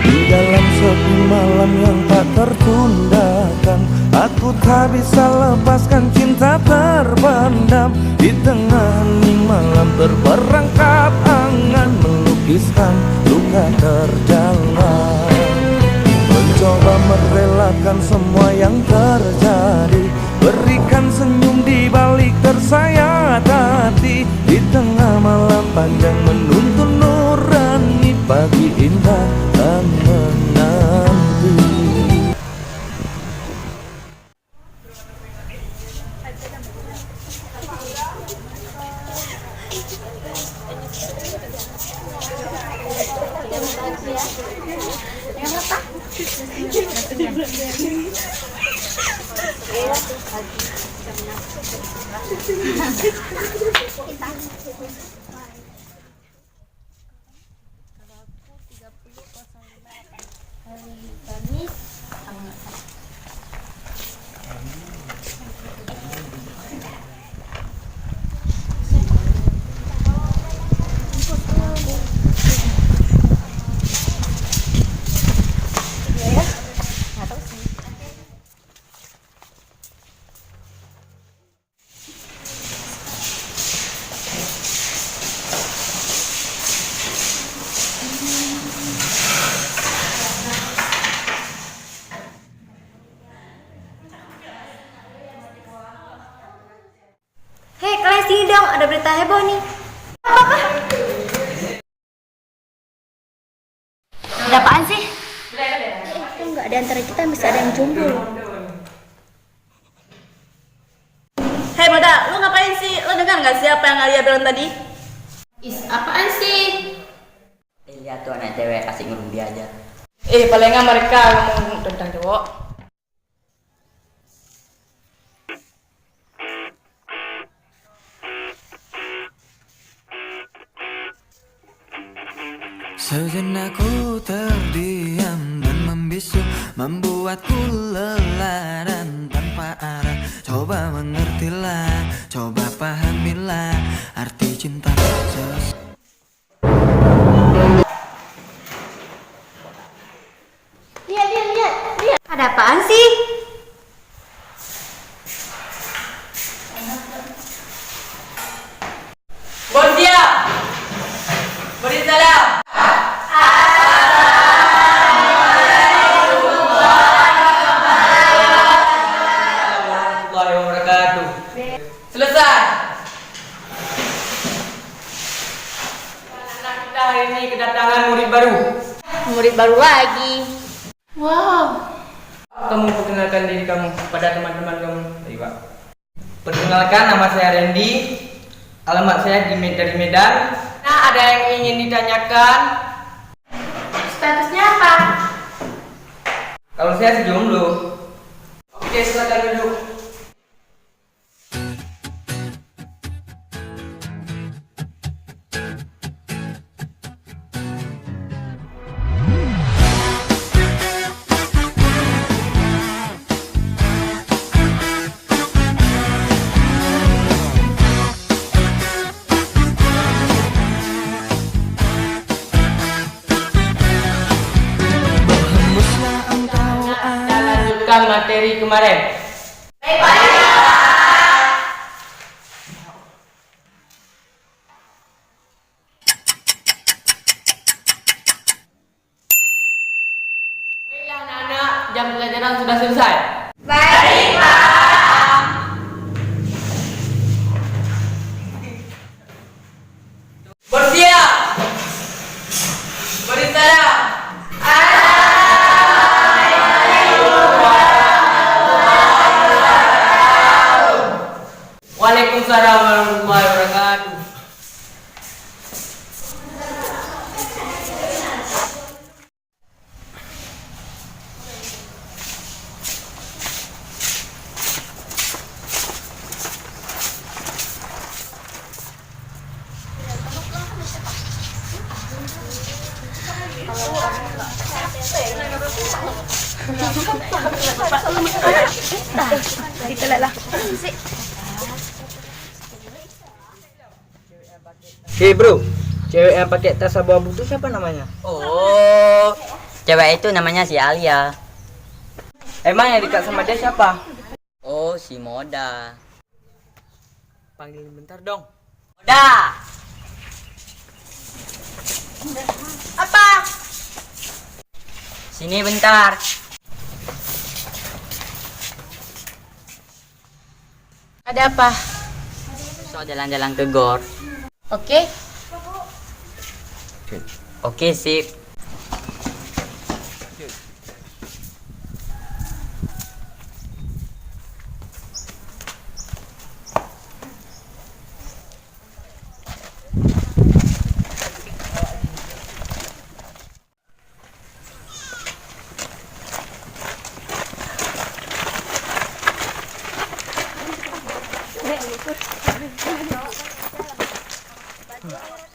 Di dalam sepi malam yang tak tertundakkan, aku tak bisa lepaskan cinta terpendam. Di tengah hening malam terperangkap angan, melukiskan luka terdalam. Mencoba merelakan semua yang terjadi, berikan senyum di balik tersayat hati. Di tengah malam panjang menuntun nurani, pagi indah tak menanti. Hei, kalian sini dong, ada berita heboh nih. Apa? Ada apaan sih? Itu nggak ada antara kita yang bisa ada yang jomblo. Hei Moda, lu ngapain sih? Lu dengar nggak sih apa yang Alia bilang tadi? Apaan sih? Lihat tuh anak cewek asik ngerundi aja. Palingan mereka ngomong tentang cowok. Sejenak ku terdiam dan membisu, membuatku lelah dan tanpa arah. Coba mengertilah, coba pahamilah arti cinta. Lihat. Ada apaan sih? Bordia! Berisalam! Warahmatullahi wabarakatuh. Selesai. Anak kita hari ini kedatangan murid baru. Murid baru lagi. Wow. Kamu perkenalkan diri kamu pada teman-teman kamu. Ayo, Pak. Perkenalkan, nama saya Randy. Alamat saya dari Medan. Nah, ada yang ingin ditanyakan? Statusnya apa? Kalau saya sih jomblo. Oke, silakan duduk. Kita lanjutkan materi kemarin. Baiklah anak-anak, jam pelajaran sudah selesai. Baik, Pak. Bersiap. Berisalam. Waalaikumsalam warahmatullahi wabarakatuh. Hei bro, cewek yang pakai tas abu-abu itu siapa namanya? Oh, Cewek itu namanya si Alia. Emang yang dekat sama dia siapa? Oh, si Moda. Panggilin bentar dong. Moda! Apa? Sini bentar. Ada apa? So, jalan-jalan ke gor. Oke. Oke, sip. Nek,